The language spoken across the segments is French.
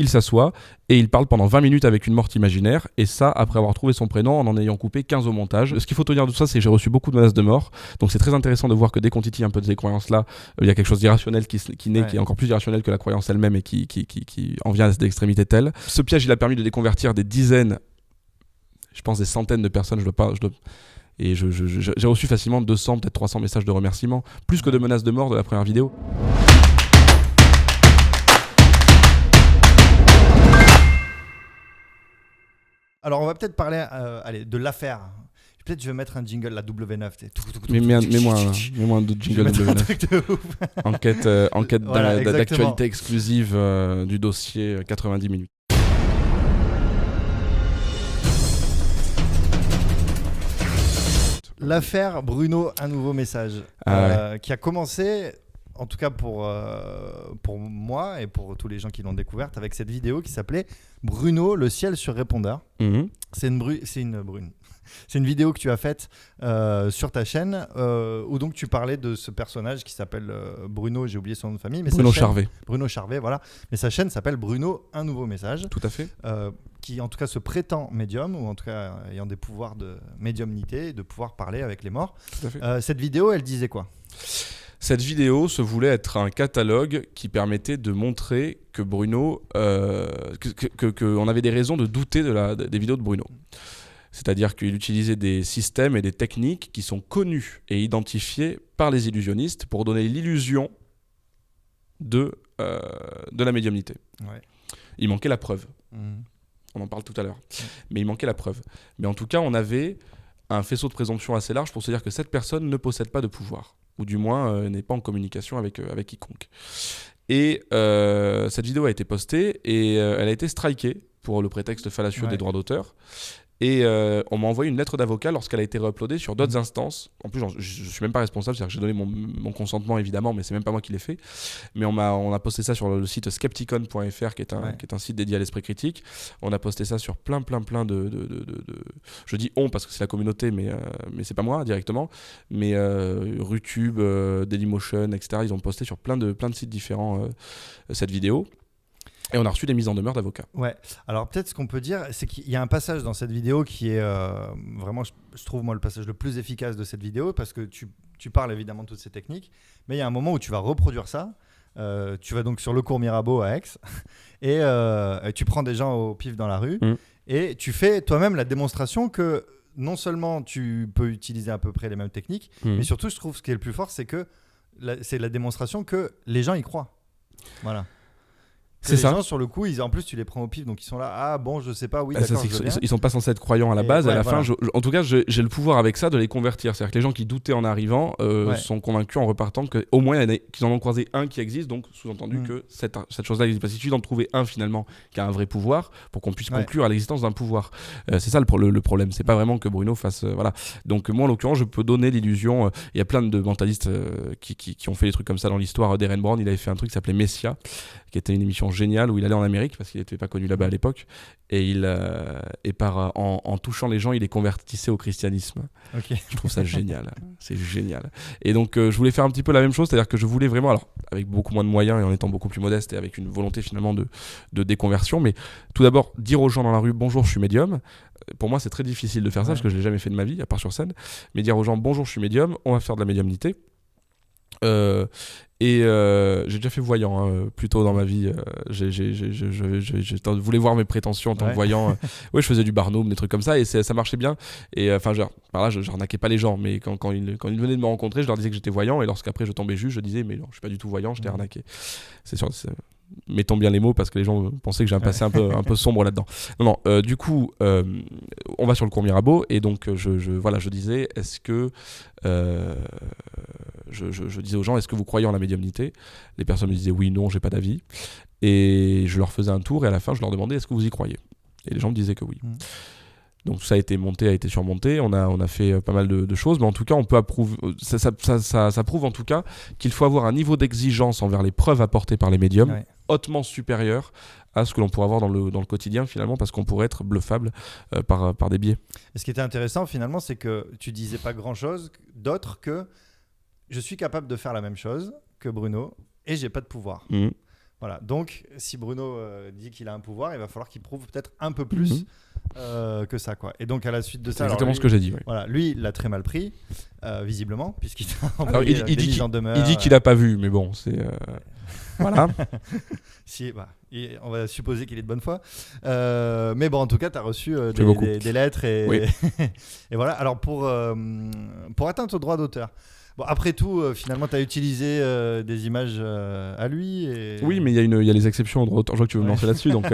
il s'assoit et il parle pendant 20 minutes avec une morte imaginaire, et ça après avoir trouvé son prénom en ayant coupé 15 au montage. Ce qu'il faut tenir de tout ça, c'est que j'ai reçu beaucoup de menaces de mort, donc c'est très intéressant de voir que dès qu'on titille un peu de ces croyances-là, il y a quelque chose d'irrationnel qui naît, qui est encore plus irrationnel que la croyance elle-même et qui en vient à cette extrémité telle. Ce piège, il a permis de déconvertir des dizaines, je pense des centaines de personnes, et j'ai reçu facilement 200, peut-être 300 messages de remerciements, plus que de menaces de mort de la première vidéo. Alors, on va peut-être parler de l'affaire. Peut-être je vais mettre un jingle, la W9. Mets-moi un autre jingle W9. Enquête Voilà, d'actualité exclusive du dossier 90 minutes. L'affaire Bruno, un nouveau message, qui a commencé, en tout cas pour moi et pour tous les gens qui l'ont découverte, avec cette vidéo qui s'appelait Bruno, le ciel sur répondeur. C'est une vidéo que tu as faite sur ta chaîne où donc tu parlais de ce personnage qui s'appelle Bruno, j'ai oublié son nom de famille. Mais Bruno Charvet, voilà. Mais sa chaîne s'appelle Bruno, un nouveau message. Tout à fait. Qui en tout cas se prétend médium, ou en tout cas ayant des pouvoirs de médiumnité et de pouvoir parler avec les morts. Tout à fait. Cette vidéo, elle disait quoi ? Cette vidéo se voulait être un catalogue qui permettait de montrer que Bruno, qu'on avait des raisons de douter des vidéos de Bruno. C'est-à-dire qu'il utilisait des systèmes et des techniques qui sont connus et identifiés par les illusionnistes pour donner l'illusion de la médiumnité. Ouais. Il manquait la preuve. On en parle tout à l'heure. Mais il manquait la preuve. Mais en tout cas, on avait un faisceau de présomption assez large pour se dire que cette personne ne possède pas de pouvoir, ou du moins n'est pas en communication avec quiconque. Et cette vidéo a été postée et elle a été strikée pour le prétexte fallacieux des droits d'auteur. Et on m'a envoyé une lettre d'avocat lorsqu'elle a été réuploadée sur d'autres instances. En plus, je suis même pas responsable, c'est-à-dire que j'ai donné mon consentement évidemment, mais c'est même pas moi qui l'ai fait. Mais on a posté ça sur le site skepticon.fr, qui est un site dédié à l'esprit critique. On a posté ça sur plein de je dis on parce que c'est la communauté, mais c'est pas moi directement. Mais Rutube, Dailymotion, etc. Ils ont posté sur plein de sites différents cette vidéo. Et on a reçu des mises en demeure d'avocats. Ouais. Alors peut-être ce qu'on peut dire, c'est qu'il y a un passage dans cette vidéo qui est vraiment, je trouve moi le passage le plus efficace de cette vidéo, parce que tu parles évidemment de toutes ces techniques, mais il y a un moment où tu vas reproduire ça. Tu vas donc sur le cours Mirabeau à Aix et tu prends des gens au pif dans la rue et tu fais toi-même la démonstration que non seulement tu peux utiliser à peu près les mêmes techniques, mais surtout je trouve ce qui est le plus fort, c'est que c'est la démonstration que les gens y croient. Voilà. C'est les gens sur le coup, en plus tu les prends au pif, donc ils sont là, ah bon je sais pas, oui d'accord, ils sont pas censés être croyants à la base, et à la fin, en tout cas j'ai le pouvoir avec ça de les convertir, c'est-à-dire que les gens qui doutaient en arrivant sont convaincus en repartant qu'au moins qu'ils en ont croisé un qui existe, donc sous-entendu que cette chose-là existe. Parce qu'il suffit d'en trouver un finalement qui a un vrai pouvoir pour qu'on puisse conclure à l'existence d'un pouvoir. C'est ça le problème, c'est pas vraiment que Bruno fasse... voilà. Donc moi en l'occurrence je peux donner l'illusion, il y a plein de mentalistes qui ont fait des trucs comme ça dans l'histoire. Darren Brown, il avait fait un truc qui s'appelait Messia, qui était une émission géniale où il allait en Amérique parce qu'il n'était pas connu là-bas à l'époque, et en touchant les gens il les convertissait au christianisme. Je trouve ça génial, c'est génial. Et donc je voulais faire un petit peu la même chose, c'est-à-dire que je voulais vraiment, alors avec beaucoup moins de moyens et en étant beaucoup plus modeste et avec une volonté finalement de déconversion, mais tout d'abord dire aux gens dans la rue bonjour je suis médium. Pour moi c'est très difficile de faire ça parce que je l'ai jamais fait de ma vie à part sur scène, mais dire aux gens bonjour je suis médium, on va faire de la médiumnité. J'ai déjà fait voyant plus tôt dans ma vie. Je voulais voir mes prétentions en tant que voyant. Je faisais du barnum, des trucs comme ça, et ça marchait bien. Et enfin, par là, je n'arnaquais pas les gens, mais quand ils venaient de me rencontrer, je leur disais que j'étais voyant, et lorsqu'après je tombais juste, je disais mais non, je suis pas du tout voyant, je t'ai arnaqué. C'est sûr. Mettons bien les mots parce que les gens pensaient que j'ai un passé un peu sombre là-dedans. Non, du coup, on va sur le cours Mirabeau et donc je disais, est-ce que je disais aux gens, est-ce que vous croyez en la médiumnité ? Les personnes me disaient oui, non, j'ai pas d'avis. Et je leur faisais un tour et à la fin, je leur demandais, est-ce que vous y croyez ? Et les gens me disaient que oui. Donc ça a été surmonté, on a fait pas mal de choses, mais en tout cas on peut approuver, ça prouve en tout cas qu'il faut avoir un niveau d'exigence envers les preuves apportées par les médiums hautement supérieur à ce que l'on pourrait avoir dans le quotidien finalement, parce qu'on pourrait être bluffable par des biais. Et ce qui était intéressant finalement, c'est que tu disais pas grand chose d'autre que je suis capable de faire la même chose que Bruno et j'ai pas de pouvoir. Voilà. Donc, si Bruno dit qu'il a un pouvoir, il va falloir qu'il prouve peut-être un peu plus que ça, quoi. Et donc, à la suite de C'est ça, exactement ce que j'ai dit. Oui. Voilà, lui, il l'a très mal pris, visiblement, puisqu'il t'a Alors, envoyé il des dit mises en demeure. il dit qu'il a pas vu, mais bon, c'est voilà. Si, on va supposer qu'il est de bonne foi. Mais bon, en tout cas, tu as reçu des lettres et, Oui. et voilà. Alors, pour atteindre au droit d'auteur, bon, après tout, finalement, tu as utilisé des images à lui. Oui, mais il y a les exceptions au droit d'auteur. Je vois que tu veux me lancer là-dessus, donc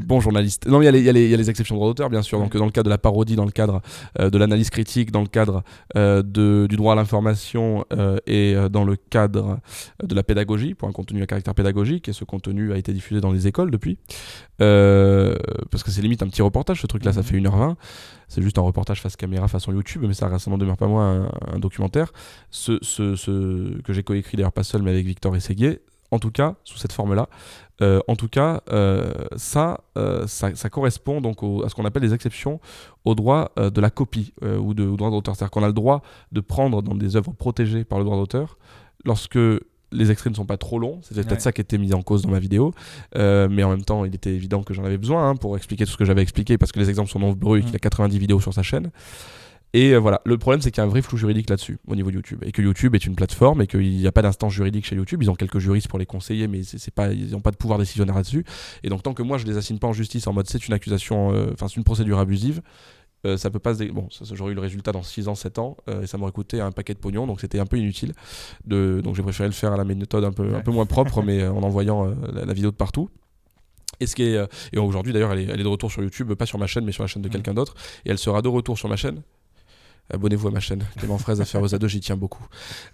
bon journaliste. Non, mais il y a les exceptions au droit d'auteur, bien sûr. Donc, dans le cadre de la parodie, dans le cadre de l'analyse critique, dans le cadre du droit à l'information et dans le cadre de la pédagogie, pour un contenu à caractère pédagogique, et ce contenu a été diffusé dans les écoles depuis. Parce que c'est limite un petit reportage, ce truc-là, ça fait 1h20. C'est juste un reportage face caméra, façon YouTube, mais ça n'en demeure pas moins un documentaire. Ce que j'ai coécrit d'ailleurs pas seul, mais avec Victor Ességuier, en tout cas, sous cette forme-là, ça correspond donc à ce qu'on appelle les exceptions au droit de la copie ou au droit d'auteur. C'est-à-dire qu'on a le droit de prendre dans des œuvres protégées par le droit d'auteur lorsque les extraits ne sont pas trop longs, c'était peut-être ça qui était mis en cause dans ma vidéo, mais en même temps il était évident que j'en avais besoin pour expliquer tout ce que j'avais expliqué, parce que les exemples sont nombreux et qu'il y a 90 vidéos sur sa chaîne. Et voilà, le problème c'est qu'il y a un vrai flou juridique là-dessus au niveau de YouTube, et que YouTube est une plateforme et qu'il n'y a pas d'instance juridique chez YouTube. Ils ont quelques juristes pour les conseiller, mais ils n'ont pas de pouvoir décisionnaire là-dessus. Et donc tant que moi je les assigne pas en justice en mode c'est une accusation, c'est une procédure abusive, ça peut pas j'aurais eu le résultat dans 6 ans, 7 ans, et ça m'aurait coûté un paquet de pognon, donc c'était un peu inutile. Donc j'ai préféré le faire à la méthode un peu moins propre, mais en envoyant la vidéo de partout. Et aujourd'hui d'ailleurs elle est de retour sur YouTube, pas sur ma chaîne mais sur la chaîne de quelqu'un d'autre, et elle sera de retour sur ma chaîne. Abonnez-vous à ma chaîne, Clément Fraise, Affaires à deux, j'y tiens beaucoup.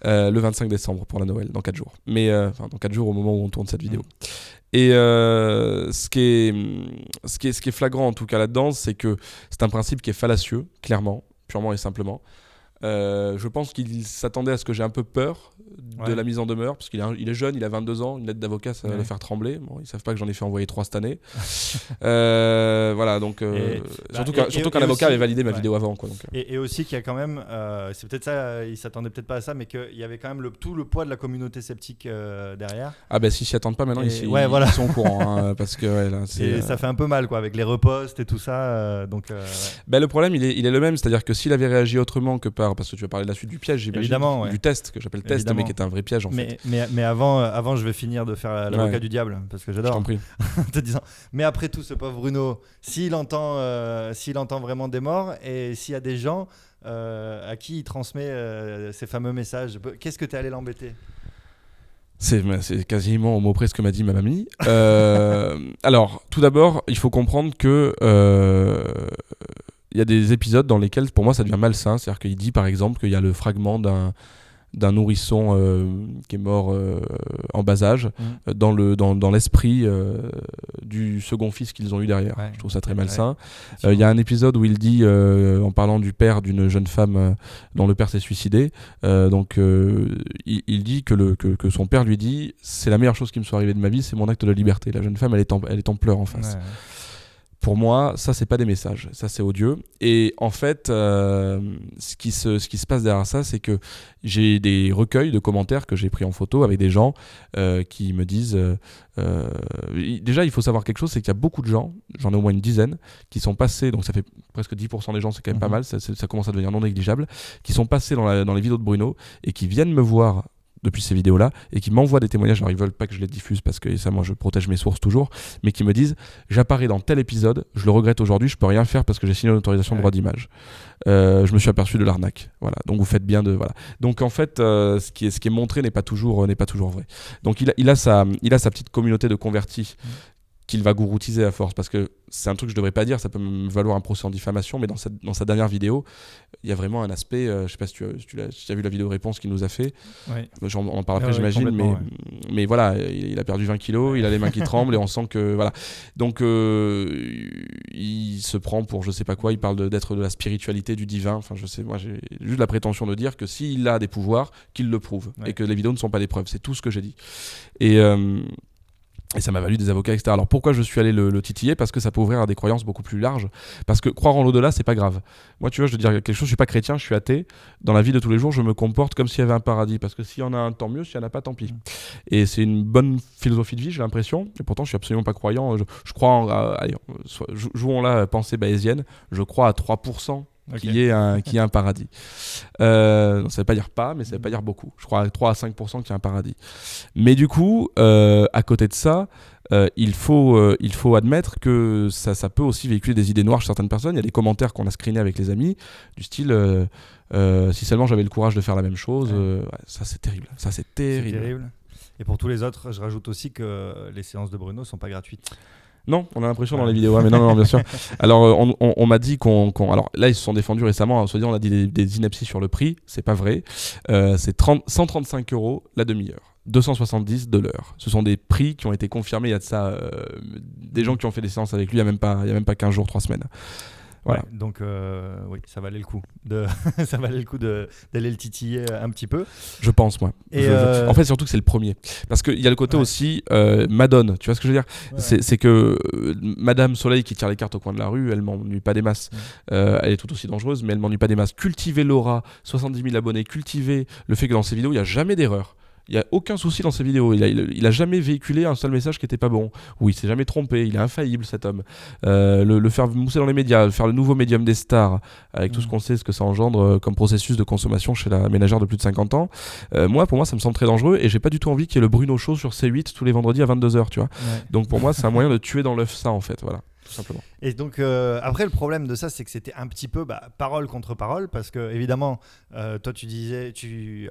Le 25 décembre pour la Noël, dans 4 jours. Mais dans 4 jours au moment où on tourne cette vidéo. Et ce qui est flagrant en tout cas là-dedans, c'est que c'est un principe qui est fallacieux, clairement, purement et simplement. Je pense qu'il s'attendait à ce que j'ai un peu peur de la mise en demeure, parce qu'il est jeune, il a 22 ans, une lettre d'avocat ça va le faire trembler. Bon, ils savent pas que j'en ai fait envoyer 3 cette année. Voilà, donc surtout qu'un avocat avait validé ma vidéo avant, quoi. Donc, et aussi qu'il y a quand même, c'est peut-être ça, il s'attendait peut-être pas à ça, mais qu'il y avait quand même tout le poids de la communauté sceptique derrière. Ah ben s'ils s'y attendent pas maintenant, ils sont au courant, parce que là, ça fait un peu mal, quoi, avec les reposts et tout ça. Le problème il est le même, c'est-à-dire que s'il avait réagi autrement que par, parce que tu vas parler de la suite du piège, j'imagine, du test que j'appelle test, mais qui est un vrai piège en fait. Mais avant je vais finir de faire l'avocat du diable, parce que j'adore. Je t'en prie. En te disant, mais après tout, ce pauvre Bruno, s'il entend vraiment des morts, et s'il y a des gens à qui il transmet ces fameux messages, qu'est-ce que tu es allé l'embêter ? C'est quasiment au mot près ce que m'a dit ma mamie. Alors, tout d'abord, il faut comprendre que il y a des épisodes dans lesquels, pour moi, ça devient malsain. C'est-à-dire qu'il dit, par exemple, qu'il y a le fragment d'un nourrisson qui est mort en bas âge dans l'esprit du second fils qu'ils ont eu derrière. Je trouve ça très malsain. Il y a un épisode où il dit, en parlant du père d'une jeune femme dont le père s'est suicidé, il dit que son père lui dit « c'est la meilleure chose qui me soit arrivée de ma vie, c'est mon acte de liberté ». La jeune femme, elle est en pleurs en face. Pour moi, ça, c'est pas des messages, ça, c'est odieux. Et en fait, ce qui se passe derrière ça, c'est que j'ai des recueils de commentaires que j'ai pris en photo avec des gens qui me disent... déjà, il faut savoir quelque chose, c'est qu'il y a beaucoup de gens, j'en ai au moins une dizaine, qui sont passés, donc ça fait presque 10% des gens, c'est quand même pas mal, ça commence à devenir non négligeable, qui sont passés dans les vidéos de Bruno et qui viennent me voir depuis ces vidéos-là, et qui m'envoient des témoignages. Alors ils veulent pas que je les diffuse parce que ça, moi je protège mes sources toujours, mais qui me disent j'apparais dans tel épisode, je le regrette aujourd'hui, je peux rien faire parce que j'ai signé une autorisation de droit d'image. Je me suis aperçu de l'arnaque. Voilà. Donc vous faites bien de voilà. Donc en fait, ce qui est montré n'est pas toujours vrai. Donc il a sa petite communauté de convertis qu'il va gouroutiser à force, parce que c'est un truc que je devrais pas dire, ça peut me valoir un procès en diffamation, mais dans sa dernière vidéo, il y a vraiment un aspect, je sais pas si tu as vu la vidéo réponse qu'il nous a fait, on en parle après j'imagine, mais voilà, il a perdu 20 kilos, il a les mains qui tremblent, et on sent que voilà, donc il se prend pour je sais pas quoi, il parle d'être de la spiritualité, du divin, enfin je sais, moi j'ai juste la prétention de dire que s'il a des pouvoirs, qu'il le prouve, et que les vidéos ne sont pas des preuves, c'est tout ce que j'ai dit. Et ça m'a valu des avocats, etc. Alors pourquoi je suis allé le titiller? Parce que ça peut ouvrir à des croyances beaucoup plus larges. Parce que croire en l'au-delà, c'est pas grave. Moi, tu vois, je veux dire quelque chose, je suis pas chrétien, je suis athée. Dans la vie de tous les jours, je me comporte comme s'il y avait un paradis. Parce que s'il y en a un, tant mieux, s'il y en a pas, tant pis. Et c'est une bonne philosophie de vie, j'ai l'impression. Et pourtant, je suis absolument pas croyant. Je crois en. Allez, jouons là, pensée bayésienne. Je crois à 3%. Qu'il y ait un paradis. Ça veut pas dire pas, mais ça veut pas dire beaucoup. Je crois à 3 à 5% qu'il y a un paradis. Mais du coup, à côté de ça, il faut admettre que ça peut aussi véhiculer des idées noires chez certaines personnes. Il y a des commentaires qu'on a screenés avec les amis, du style si seulement j'avais le courage de faire la même chose. Ça, c'est terrible. Ça, c'est terrible. C'est terrible. Et pour tous les autres, je rajoute aussi que les séances de Bruno sont pas gratuites. Non, on a l'impression dans les vidéos, mais non, bien sûr. Alors, on m'a dit alors là, ils se sont défendus récemment. Soit dit, on a dit des inepties sur le prix. C'est pas vrai. C'est 135 € la demi-heure, 270 de l'heure. Ce sont des prix qui ont été confirmés. Il y a de ça, des gens qui ont fait des séances avec lui. Il y a même pas 15 jours, 3 semaines. Voilà. Ouais, donc oui, ça valait le coup ça valait le coup d'aller le titiller un petit peu. Je pense, moi. En fait, surtout que c'est le premier. Parce qu'il y a le côté aussi Madone. Tu vois ce que je veux dire? C'est que Madame Soleil qui tire les cartes au coin de la rue, elle m'ennuie pas des masses. Elle est tout aussi dangereuse, mais elle m'ennuie pas des masses. Cultiver l'aura, 70 000 abonnés, cultiver le fait que dans ses vidéos, il n'y a jamais d'erreur. Il n'y a aucun souci dans ses vidéos. Il a jamais véhiculé un seul message qui n'était pas bon. Oui, il s'est jamais trompé. Il est infaillible, cet homme. Le faire mousser dans les médias, faire le nouveau médium des stars, avec tout ce qu'on sait, ce que ça engendre comme processus de consommation chez la ménagère de plus de 50 ans. Pour moi, ça me semble très dangereux et j'ai pas du tout envie qu'il y ait le Bruno Show sur C8 tous les vendredis à 22h, tu vois. Ouais. Donc pour moi, c'est un moyen de tuer dans l'œuf ça, en fait. Voilà. Simplement. Et donc après le problème de ça, c'est que c'était un petit peu parole contre parole, parce que évidemment toi tu disais,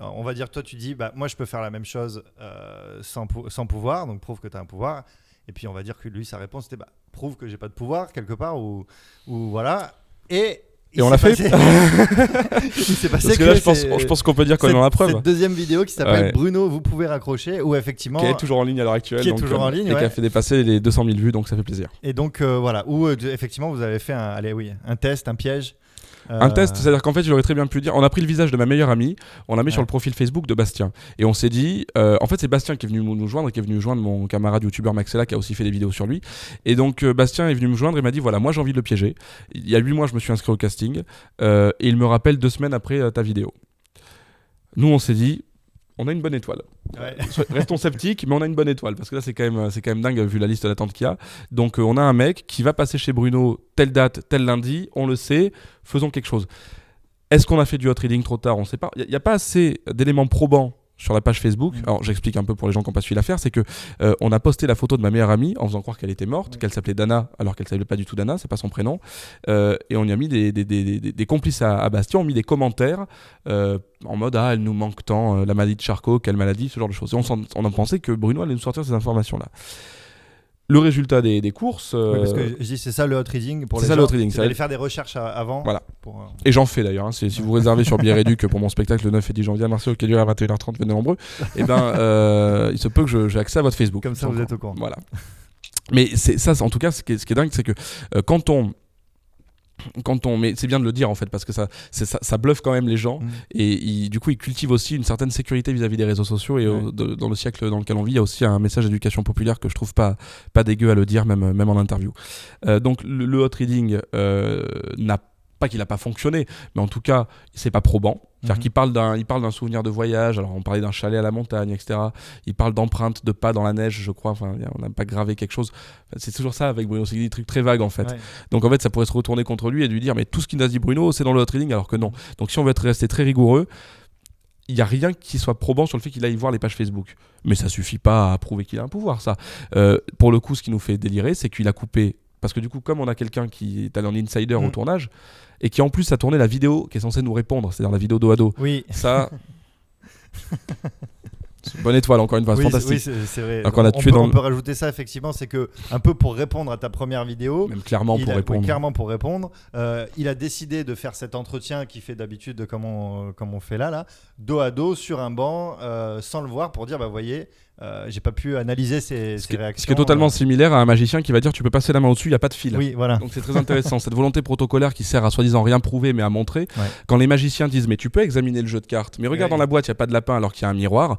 on va dire toi tu dis moi je peux faire la même chose sans pouvoir, donc prouve que tu as un pouvoir. Et puis on va dire que lui sa réponse c'était prouve que j'ai pas de pouvoir quelque part, ou voilà. Et on l'a fait. Il s'est passé parce que là, je pense qu'on peut dire qu'on est dans la preuve. Cette deuxième vidéo qui s'appelle Bruno, vous pouvez raccrocher, où effectivement. Qui est toujours en ligne à l'heure actuelle. Qui est toujours en ligne. Et qui a fait dépasser les 200 000 vues, donc ça fait plaisir. Et donc voilà, où effectivement vous avez fait un test, un piège. Un test, c'est-à-dire qu'en fait, j'aurais très bien pu dire, on a pris le visage de ma meilleure amie, on l'a mis sur le profil Facebook de Bastien. Et on s'est dit, en fait, c'est Bastien qui est venu nous joindre, qui est venu joindre mon camarade youtubeur Maxella, qui a aussi fait des vidéos sur lui. Et donc, Bastien est venu me joindre et m'a dit, voilà, moi j'ai envie de le piéger. Il y a 8 mois, je me suis inscrit au casting, et il me rappelle 2 semaines après ta vidéo. Nous, on s'est dit, on a une bonne étoile. Ouais. Restons sceptiques, mais on a une bonne étoile, parce que là c'est quand même dingue vu la liste d'attente qu'il y a. Donc on a un mec qui va passer chez Bruno telle date, tel lundi, on le sait, faisons quelque chose. Est-ce qu'on a fait du hot reading trop tard? On ne sait pas. Il n'y a pas assez d'éléments probants sur la page Facebook. Alors j'explique un peu pour les gens qui n'ont pas suivi l'affaire, c'est que on a posté la photo de ma meilleure amie en faisant croire qu'elle était morte, qu'elle s'appelait Dana alors qu'elle ne s'appelait pas du tout Dana, c'est pas son prénom, et on y a mis des complices à Bastien, on a mis des commentaires en mode elle nous manque tant, la maladie de Charcot, quelle maladie, ce genre de choses. Et on a pensé que Bruno allait nous sortir ces informations là. Le résultat des courses. Oui, parce que je dis c'est ça le hot reading pour les gens. C'est ça le hot reading. C'est d'aller faire des recherches avant. Voilà. Et j'en fais d'ailleurs. Si vous réservez sur Billet Réduc pour mon spectacle le 9 et 10 janvier à Marseille, qui dure à 21h30, venez nombreux. Et il se peut que j'ai accès à votre Facebook. Comme ça, vous êtes au courant. Voilà. Mais c'est ça, en tout cas, ce qui est dingue, c'est que mais c'est bien de le dire en fait, parce que ça bluffe quand même les gens, et du coup ils cultivent aussi une certaine sécurité vis-à-vis des réseaux sociaux, et dans le siècle dans lequel on vit, il y a aussi un message d'éducation populaire que je trouve pas dégueu à le dire, même en interview. Donc le hot reading n'a pas qu'il n'a pas fonctionné, mais en tout cas c'est pas probant. C'est-à-dire qu'il parle d'un souvenir de voyage. Alors on parlait d'un chalet à la montagne, etc. Il parle d'empreintes de pas dans la neige, je crois. Enfin, on n'a pas gravé quelque chose. C'est toujours ça avec Bruno, c'est des trucs très vagues en fait. Ouais. Donc en fait, ça pourrait se retourner contre lui et lui dire mais tout ce qu'il a dit Bruno, c'est dans le hot reading, alors que non. Donc si on veut rester très rigoureux, il n'y a rien qui soit probant sur le fait qu'il aille voir les pages Facebook. Mais ça suffit pas à prouver qu'il a un pouvoir, ça. Pour le coup, ce qui nous fait délirer, c'est qu'il a coupé. Parce que du coup, comme on a quelqu'un qui est allé en insider au tournage, et qui en plus a tourné la vidéo qui est censée nous répondre, c'est-à-dire la vidéo dos à dos. Oui. Ça, c'est une bonne étoile, encore une fois, fantastique. Oui, c'est vrai. Donc on peut rajouter ça, effectivement, c'est que un peu pour répondre à ta première vidéo, même clairement pour répondre, il a décidé de faire cet entretien qu'il fait d'habitude comme on fait là, dos à dos sur un banc, sans le voir, pour dire voyez, j'ai pas pu analyser ses réactions. Ce qui est totalement similaire à un magicien qui va dire tu peux passer la main au-dessus, il n'y a pas de fil. Oui, voilà. Donc c'est très intéressant, cette volonté protocolaire qui sert à soi-disant rien prouver mais à montrer. Ouais. Quand les magiciens disent mais tu peux examiner le jeu de cartes, mais regarde dans la boîte, il n'y a pas de lapin alors qu'il y a un miroir,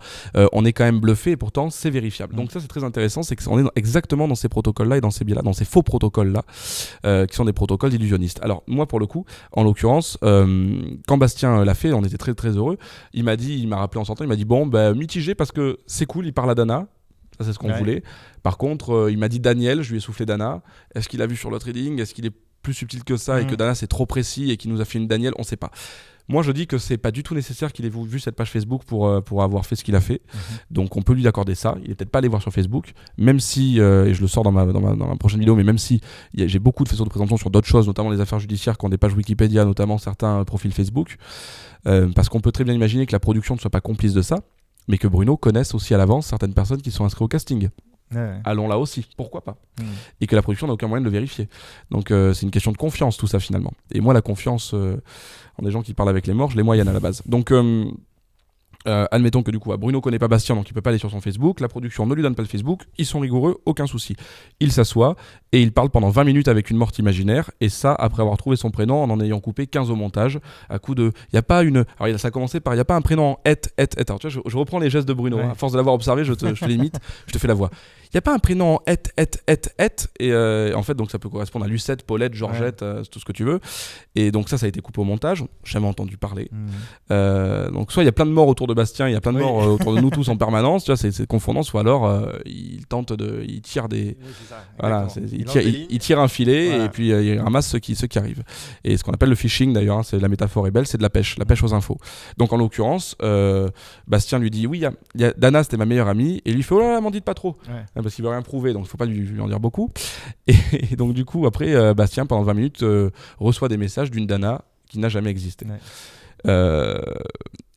on est quand même bluffé et pourtant c'est vérifiable. Donc ça c'est très intéressant, c'est qu'on est exactement dans ces protocoles-là et dans ces biais-là, dans ces faux protocoles-là, qui sont des protocoles d'illusionnistes. Alors moi pour le coup, en l'occurrence, quand Bastien l'a fait, on était très très heureux. Il m'a rappelé en sortant, il m'a dit bon, mitigé parce que c'est cool, il parle à Dana. Ça, c'est ce qu'on voulait. Par contre, il m'a dit Daniel, je lui ai soufflé Dana. Est-ce qu'il a vu sur le trading ? Est-ce qu'il est plus subtil que ça et que Dana c'est trop précis et qu'il nous a fait une Daniel ? On ne sait pas. Moi, je dis que c'est pas du tout nécessaire qu'il ait vu cette page Facebook pour avoir fait ce qu'il a fait. Donc, on peut lui accorder ça. Il n'est peut-être pas allé voir sur Facebook, même si, et je le sors dans ma prochaine vidéo, mais même si j'ai beaucoup de faisceaux de présentation sur d'autres choses, notamment les affaires judiciaires qui ont des pages Wikipédia, notamment certains profils Facebook, parce qu'on peut très bien imaginer que la production ne soit pas complice de ça, mais que Bruno connaisse aussi à l'avance certaines personnes qui sont inscrites au casting. Ouais. Allons là aussi, pourquoi pas et que la production n'a aucun moyen de le vérifier. Donc c'est une question de confiance tout ça finalement. Et moi la confiance en des gens qui parlent avec les morts, je l'ai moyenne à la base. Donc admettons que du coup Bruno connaît pas Bastien, donc il peut pas aller sur son Facebook, la production ne lui donne pas le Facebook, ils sont rigoureux, aucun souci. Il s'assoit et il parle pendant 20 minutes avec une morte imaginaire, et ça après avoir trouvé son prénom en ayant coupé 15 au montage à coup de... Il y a pas une... Alors ça a commencé par il y a pas un prénom en et. Alors tu vois, je reprends les gestes de Bruno, à force de l'avoir observé, je te l'imite, je te fais la voix. Il n'y a pas un prénom en et. Et en fait, donc ça peut correspondre à Lucette, Paulette, Georgette, tout ce que tu veux. Et donc ça a été coupé au montage. Jamais entendu parler. Donc soit il y a plein de morts autour de Bastien, il y a plein de morts autour de nous tous en permanence. Tu vois, c'est confondant. Soit alors il tire des... Voilà, il tire un filet et puis il ramasse ceux qui arrivent. Et ce qu'on appelle le phishing d'ailleurs, c'est la métaphore est belle, c'est de la pêche aux infos. Donc en l'occurrence, Bastien lui dit oui, Dana c'était ma meilleure amie, et lui fait oh là là, m'en dites pas trop. Parce qu'il veut rien prouver, donc il faut pas lui en dire beaucoup. Et donc du coup après Bastien pendant 20 minutes reçoit des messages d'une Dana qui n'a jamais existé.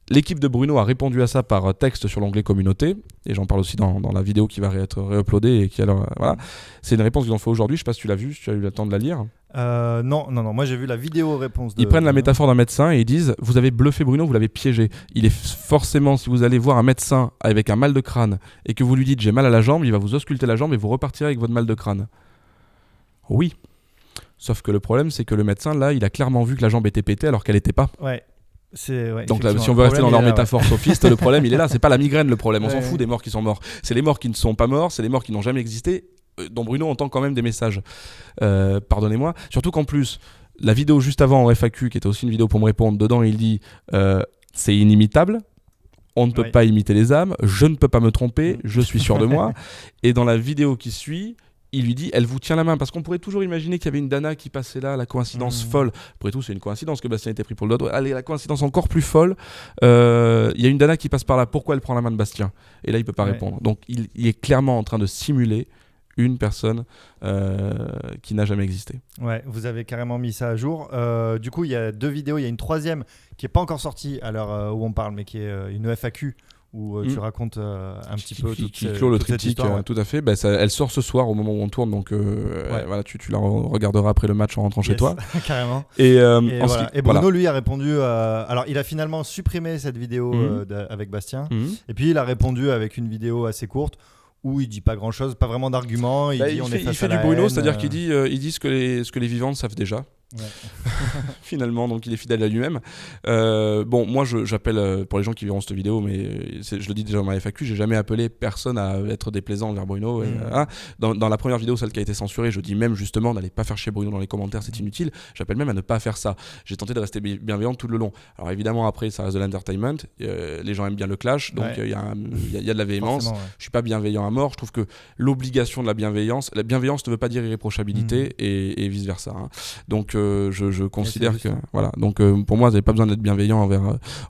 L'équipe de Bruno a répondu à ça par texte sur l'onglet communauté, et j'en parle aussi dans la vidéo qui va être réuploadée et qui alors voilà. C'est une réponse qu'ils ont fait aujourd'hui, je sais pas si tu l'as vue, si tu as eu le temps de la lire. Non, moi j'ai vu la vidéo réponse. Ils prennent la métaphore d'un médecin et ils disent vous avez bluffé Bruno, vous l'avez piégé. Il est forcément, si vous allez voir un médecin avec un mal de crâne et que vous lui dites j'ai mal à la jambe, il va vous ausculter la jambe et vous repartirez avec votre mal de crâne. Oui. Sauf que le problème c'est que le médecin là, il a clairement vu que la jambe était pétée alors qu'elle n'était pas. Donc là, si on veut rester dans leur métaphore sophiste, le problème il est là, c'est pas la migraine le problème, on s'en fout des morts qui sont morts. C'est les morts qui ne sont pas morts, c'est les morts qui n'ont jamais existé, dont Bruno entend quand même des messages. Pardonnez-moi. Surtout qu'en plus, la vidéo juste avant en FAQ, qui était aussi une vidéo pour me répondre, dedans il dit c'est inimitable, on ne peut pas imiter les âmes, je ne peux pas me tromper, je suis sûr de moi. Et dans la vidéo qui suit, il lui dit elle vous tient la main, parce qu'on pourrait toujours imaginer qu'il y avait une Dana qui passait là, la coïncidence folle. Après tout c'est une coïncidence que Bastien était pris pour le doigt. Allez, la coïncidence encore plus folle, il y a une Dana qui passe par là, pourquoi elle prend la main de Bastien? Et là il peut pas répondre. Donc il est clairement en train de simuler une personne qui n'a jamais existé. Ouais, vous avez carrément mis ça à jour. Du coup il y a 2 vidéos, il y a une 3e qui est pas encore sortie à l'heure où on parle, mais qui est une FAQ où tu racontes un petit peu qui clôt le triptyque, tout à fait. Elle sort ce soir au moment où on tourne, donc voilà, tu la regarderas après le match en rentrant chez toi. Carrément. Et Bruno lui a répondu alors il a finalement supprimé cette vidéo avec Bastien, et puis il a répondu avec une vidéo assez courte où il dit pas grand chose, pas vraiment d'arguments, il fait du Bruno, c'est-à-dire qu'il dit ce que les vivants savent déjà. Finalement, donc il est fidèle à lui-même. Bon, moi j'appelle pour les gens qui verront cette vidéo, mais je le dis déjà dans ma FAQ, j'ai jamais appelé personne à être déplaisant envers Bruno. Dans la première vidéo, celle qui a été censurée, je dis même justement n'allez pas faire chier Bruno dans les commentaires, c'est inutile. J'appelle même à ne pas faire ça. J'ai tenté de rester bienveillant tout le long. Alors évidemment après ça reste de l'entertainment, les gens aiment bien le clash, donc il y a de la véhémence. Je suis pas bienveillant à mort. Je trouve que l'obligation de la bienveillance ne veut pas dire irréprochabilité et vice versa. Donc je considère que voilà, donc pour moi vous n'avez pas besoin d'être bienveillant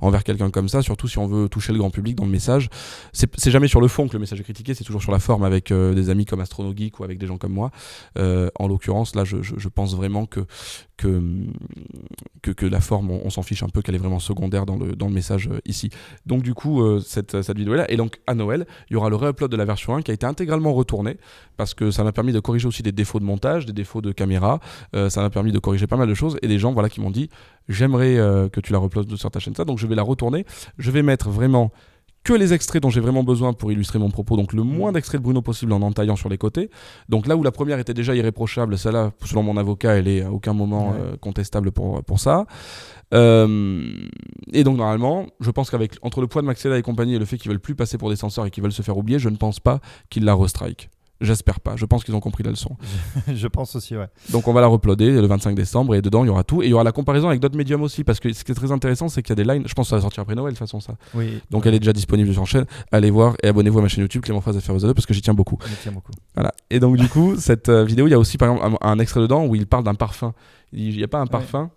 envers quelqu'un comme ça, surtout si on veut toucher le grand public dans le message. C'est jamais sur le fond que le message est critiqué, c'est toujours sur la forme avec des amis comme Astrono Geek ou avec des gens comme moi. En l'occurrence là je pense vraiment que la forme on s'en fiche un peu, qu'elle est vraiment secondaire dans le message ici. Donc du coup cette vidéo là, et donc à Noël il y aura le réupload de la version 1 qui a été intégralement retourné parce que ça m'a permis de corriger aussi des défauts de montage, des défauts de caméra, ça m'a permis de corriger pas mal de choses, et des gens qui m'ont dit j'aimerais que tu la reuploades sur ta chaîne, ça, donc je vais la retourner, je vais mettre vraiment que les extraits dont j'ai vraiment besoin pour illustrer mon propos, donc le moins d'extraits de Bruno possible en entaillant sur les côtés. Donc là où la première était déjà irréprochable, celle-là, selon mon avocat, elle est à aucun moment contestable pour ça. Et donc normalement, je pense qu'avec entre le poids de Maxella et compagnie et le fait qu'ils veulent plus passer pour des censeurs et qu'ils veulent se faire oublier, je ne pense pas qu'ils la restrike. J'espère pas, je pense qu'ils ont compris la leçon. Je pense aussi, ouais. Donc on va la reploader le 25 décembre et dedans il y aura tout. Et il y aura la comparaison avec d'autres médiums aussi, parce que ce qui est très intéressant, c'est qu'il y a des lines, je pense que ça va sortir après Noël de toute façon ça. Oui. Donc elle est déjà disponible sur chaîne, allez voir et abonnez-vous à ma chaîne YouTube Clément Phrase FR parce que j'y tiens beaucoup. Voilà. Et donc du coup, cette vidéo, il y a aussi par exemple un extrait dedans où il parle d'un parfum. Il n'y a pas un parfum.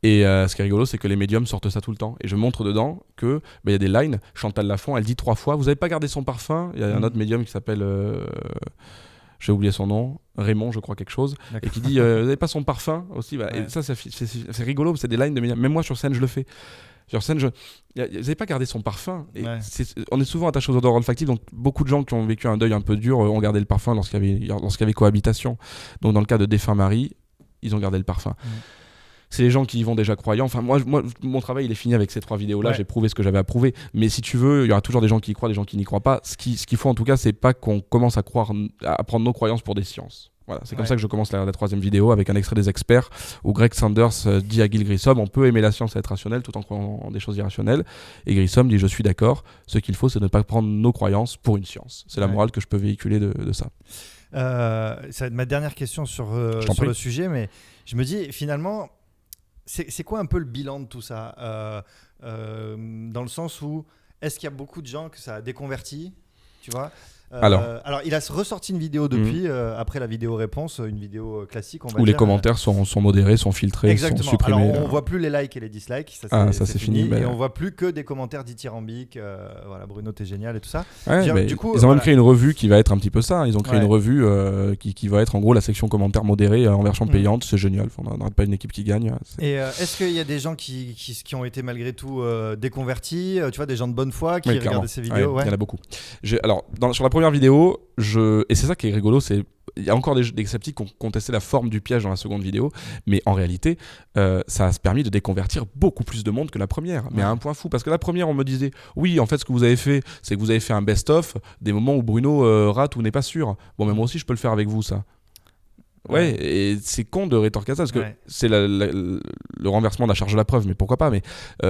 Et ce qui est rigolo, c'est que les médiums sortent ça tout le temps. Et je montre dedans que y a des lines. Chantal Lafont, elle dit 3 fois, vous n'avez pas gardé son parfum. Il y a un autre médium qui s'appelle, j'ai oublié son nom, Raymond, je crois quelque chose, et qui dit, vous n'avez pas son parfum aussi. Bah, et ça, c'est rigolo. C'est des lines de médiums. Même moi sur scène, je le fais. Sur scène, vous n'avez pas gardé son parfum. Et on est souvent attaché aux odeurs olfactives, donc beaucoup de gens qui ont vécu un deuil un peu dur ont gardé le parfum lorsqu'il y avait cohabitation. Donc dans le cas de défunt mari, ils ont gardé le parfum. C'est les gens qui y vont déjà croyants. Enfin, moi, mon travail, il est fini avec ces 3 vidéos-là. J'ai prouvé ce que j'avais à prouver. Mais si tu veux, il y aura toujours des gens qui y croient, des gens qui n'y croient pas. Ce qu'il faut en tout cas, c'est pas qu'on commence à prendre nos croyances pour des sciences. Voilà, c'est comme ça que je commence la 3e vidéo avec un extrait des experts où Greg Sanders dit à Gil Grissom, on peut aimer la science et être rationnel tout en croyant en des choses irrationnelles. Et Grissom dit, je suis d'accord. Ce qu'il faut, c'est ne pas prendre nos croyances pour une science. C'est la morale que je peux véhiculer de ça. Ça va être ma dernière question sur le sujet, mais je me dis finalement. C'est quoi un peu le bilan de tout ça dans le sens où est-ce qu'il y a beaucoup de gens que ça a déconverti, tu vois alors, il a ressorti une vidéo depuis, après la vidéo réponse, une vidéo classique, on va dire. Où les commentaires sont modérés, sont filtrés, exactement. sont supprimés. Alors, on voit plus les likes et les dislikes, ça c'est fini. Et on voit plus que des commentaires dithyrambiques, voilà, Bruno t'es génial et tout ça. Du coup, ils ont même créé une revue qui va être un petit peu ça. Ils ont créé une revue qui va être en gros la section commentaires modérés en version payante. C'est génial. On n'arrête pas une équipe qui gagne. Et est-ce qu'il y a des gens qui ont été malgré tout déconvertis, tu vois, des gens de bonne foi qui regardaient ces vidéos? Il y en a beaucoup. Alors, sur la première vidéo, et c'est ça qui est rigolo, il y a encore des sceptiques qui ont contesté la forme du piège dans la seconde vidéo, mais en réalité, ça a permis de déconvertir beaucoup plus de monde que la première, mais à un point fou, parce que la première, on me disait, oui, en fait, ce que vous avez fait, c'est que vous avez fait un best-of des moments où Bruno rate ou n'est pas sûr. Bon, mais moi aussi, je peux le faire avec vous, ça. Ouais, et c'est con de rétorquer à ça, parce que c'est le renversement de la charge de la preuve, mais pourquoi pas, mais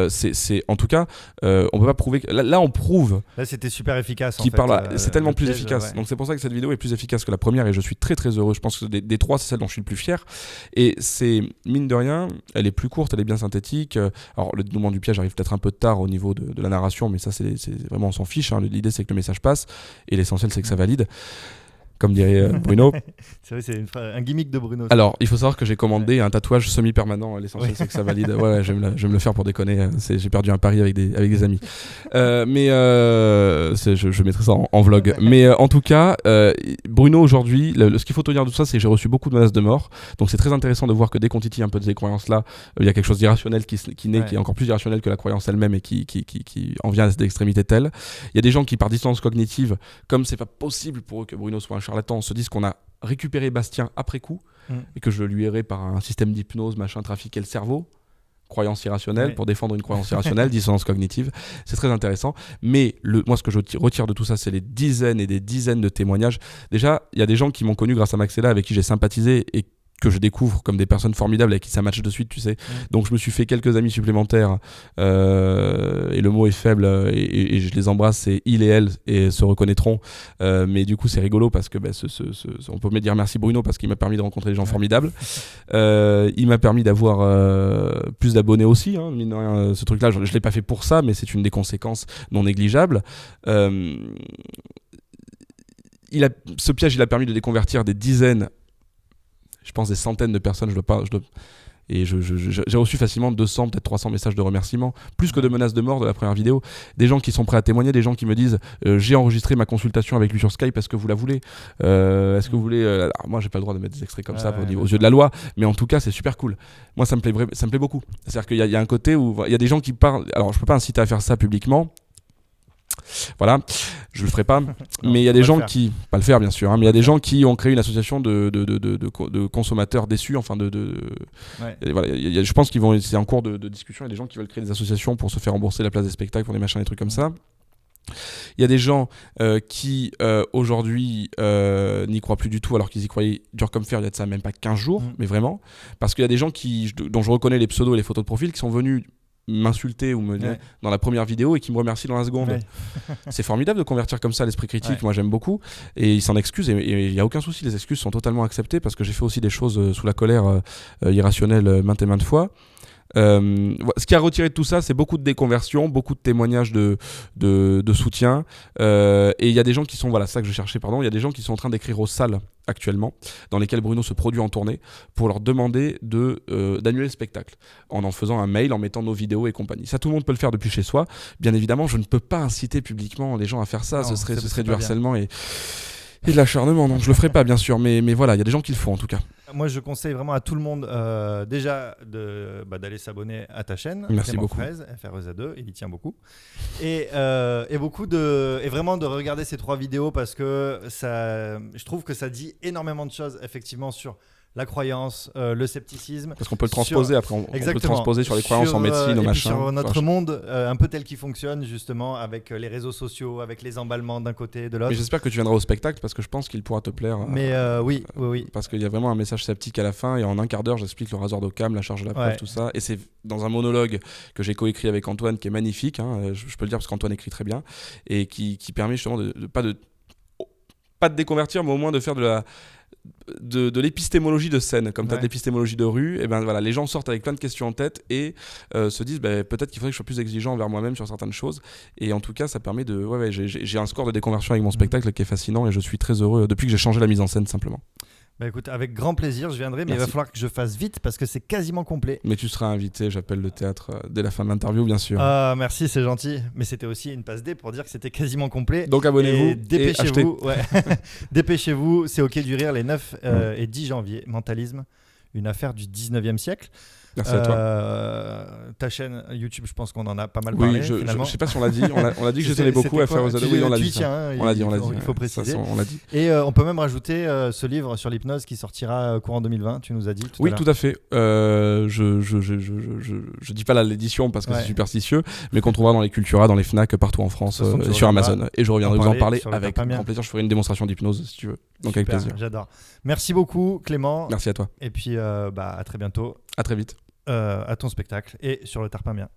c'est en tout cas, on peut pas prouver que, là on prouve. Là c'était super efficace c'est tellement plus efficace, donc c'est pour ça que cette vidéo est plus efficace que la première, et je suis très très heureux. Je pense que des 3, c'est celle dont je suis le plus fier, et c'est, mine de rien, elle est plus courte, elle est bien synthétique. Alors le dénouement du piège arrive peut-être un peu tard au niveau de la narration, mais ça c'est vraiment, on s'en fiche, hein. L'idée c'est que le message passe, et l'essentiel c'est que ça valide. Comme dirait Bruno. C'est vrai, c'est un gimmick de Bruno. Alors, il faut savoir que j'ai commandé un tatouage semi-permanent. L'essentiel, c'est que ça valide. Ouais, je vais me le faire pour déconner. J'ai perdu un pari avec des amis. Je mettrai ça en vlog. Mais en tout cas, Bruno, aujourd'hui, ce qu'il faut tenir de tout ça, c'est que j'ai reçu beaucoup de menaces de mort. Donc, c'est très intéressant de voir que dès qu'on titille un peu de ces croyances-là, il y a quelque chose d'irrationnel qui naît, qui est encore plus irrationnel que la croyance elle-même et qui en vient à cette extrémité telle. Il y a des gens qui, par dissonance cognitive, comme c'est pas possible pour eux que Bruno soit un charlatan, se disent qu'on a récupéré Bastien après coup et que je lui aurais par un système d'hypnose trafiqué le cerveau. Croyance irrationnelle pour défendre une croyance irrationnelle, dissonance cognitive, c'est très intéressant. Mais moi, ce que je retire de tout ça, c'est les dizaines et des dizaines de témoignages. Déjà, il y a des gens qui m'ont connu grâce à Maxella, avec qui j'ai sympathisé et que je découvre comme des personnes formidables avec qui ça matche de suite, tu sais. Donc je me suis fait quelques amis supplémentaires et le mot est faible et je les embrasse, et il et elle et se reconnaîtront, mais du coup c'est rigolo parce que on peut me dire merci Bruno parce qu'il m'a permis de rencontrer des gens formidables. Il m'a permis d'avoir plus d'abonnés aussi, hein, mine de rien, ce truc là je l'ai pas fait pour ça, mais c'est une des conséquences non négligeables. Ce piège il a permis de déconvertir des dizaines, je pense des centaines de personnes. Et j'ai reçu facilement 200, peut-être 300 messages de remerciements, plus que de menaces de mort de la première vidéo. Des gens qui sont prêts à témoigner, des gens qui me disent j'ai enregistré ma consultation avec lui sur Skype, est-ce que vous la voulez, est-ce que vous voulez alors moi j'ai pas le droit de mettre des extraits comme ça aux yeux de la loi, mais en tout cas c'est super cool. Moi ça me plaît beaucoup. C'est-à-dire qu'il y a un côté où il y a des gens qui parlent, alors je peux pas inciter à faire ça publiquement, Voilà, je le ferai pas. Non, Mais il y a faut des pas gens le faire. qui, pas le faire bien sûr, hein, mais il y a des gens qui ont créé une association de consommateurs déçus, enfin Ouais. et voilà, je pense qu'ils vont, c'est en cours de discussion. Il y a des gens qui veulent créer des associations pour se faire rembourser la place des spectacles, pour des machins, des trucs comme ça. Il y a des gens qui aujourd'hui n'y croient plus du tout alors qu'ils y croyaient dur comme fer il y a de ça même pas 15 jours, mais vraiment. Parce qu'il y a des gens dont je reconnais les pseudos et les photos de profil qui sont venus m'insulter ou me Ouais. dans la première vidéo et qui me remercient dans la seconde. Ouais. C'est formidable de convertir comme ça l'esprit critique, Ouais. moi j'aime beaucoup. Et ils s'en excusent et il n'y a aucun souci, les excuses sont totalement acceptées parce que j'ai fait aussi des choses sous la colère irrationnelle maintes et maintes fois. Ce qui a retiré de tout ça, c'est beaucoup de déconversion, beaucoup de témoignages de soutien. Et il y a des gens qui sont, voilà, c'est ça que je cherchais, pardon, il y a des gens qui sont en train d'écrire aux salles actuellement, dans lesquelles Bruno se produit en tournée, pour leur demander d'annuler le spectacle, en faisant un mail, en mettant nos vidéos et compagnie. Ça, tout le monde peut le faire depuis chez soi. Bien évidemment, je ne peux pas inciter publiquement les gens à faire ça, Non, ce serait c'est du pas harcèlement et de l'acharnement, donc je le ferai pas bien sûr, mais voilà, il y a des gens qui le font en tout cas. Moi, je conseille vraiment à tout le monde déjà d'aller s'abonner à ta chaîne. Merci Clément beaucoup. Fraise, FREZ2, il y tient beaucoup. Et vraiment de regarder ces 3 vidéos parce que je trouve que ça dit énormément de choses effectivement sur la croyance, le scepticisme. Parce qu'on peut le transposer après, on peut le transposer sur les croyances en médecine, au et machin. puis sur notre monde un peu tel qu'il fonctionne justement avec les réseaux sociaux, avec les emballements d'un côté et de l'autre. Mais j'espère que tu viendras au spectacle parce que je pense qu'il pourra te plaire. Mais oui. Parce qu'il y a vraiment un message sceptique à la fin et en un quart d'heure j'explique le rasoir d'Occam, la charge de la preuve, Ouais. tout ça. Et c'est dans un monologue que j'ai coécrit avec Antoine qui est magnifique, hein, je peux le dire parce qu'Antoine écrit très bien et qui permet justement de pas de déconvertir mais au moins de faire de l'épistémologie de scène, comme tu as de l'épistémologie de rue. Et ben voilà, les gens sortent avec plein de questions en tête et se disent peut-être qu'il faudrait que je sois plus exigeant envers moi-même sur certaines choses. Et en tout cas, ça permet de. J'ai un score de déconversion avec mon spectacle qui est fascinant et je suis très heureux depuis que j'ai changé la mise en scène simplement. Bah écoute, avec grand plaisir, je viendrai, mais Merci. il va falloir que je fasse vite parce que c'est quasiment complet. Mais tu seras invité, j'appelle le théâtre dès la fin de l'interview, bien sûr. Ah, merci, c'est gentil. Mais c'était aussi une passe D pour dire que c'était quasiment complet. Donc abonnez-vous et dépêchez-vous. Dépêchez-vous, c'est au Quai du Rire les 9 et 10 janvier. Mentalisme, une affaire du 19e siècle. Merci à toi. Ta chaîne YouTube, je pense qu'on en a pas mal Oui, parlé. je finalement. sais pas si on l'a dit. On a dit que je tenais beaucoup à faire aux ados. Oui, on l'a dit. On l'a dit. Il faut préciser. On l'a dit. Et on peut même rajouter ce livre sur l'hypnose qui sortira courant 2020. Tu nous as dit. Oui, tout à fait. Je dis pas l'édition parce que c'est superstitieux, mais qu'on trouvera dans les Cultura, dans les Fnac, partout en France, sur Amazon. Et je reviendrai vous en parler avec grand plaisir. Je ferai une démonstration d'hypnose si tu veux. Donc avec plaisir. J'adore. Merci beaucoup, Clément. Merci à toi. Et puis à très bientôt. À très vite. À ton spectacle et sur le Tarpin Bien.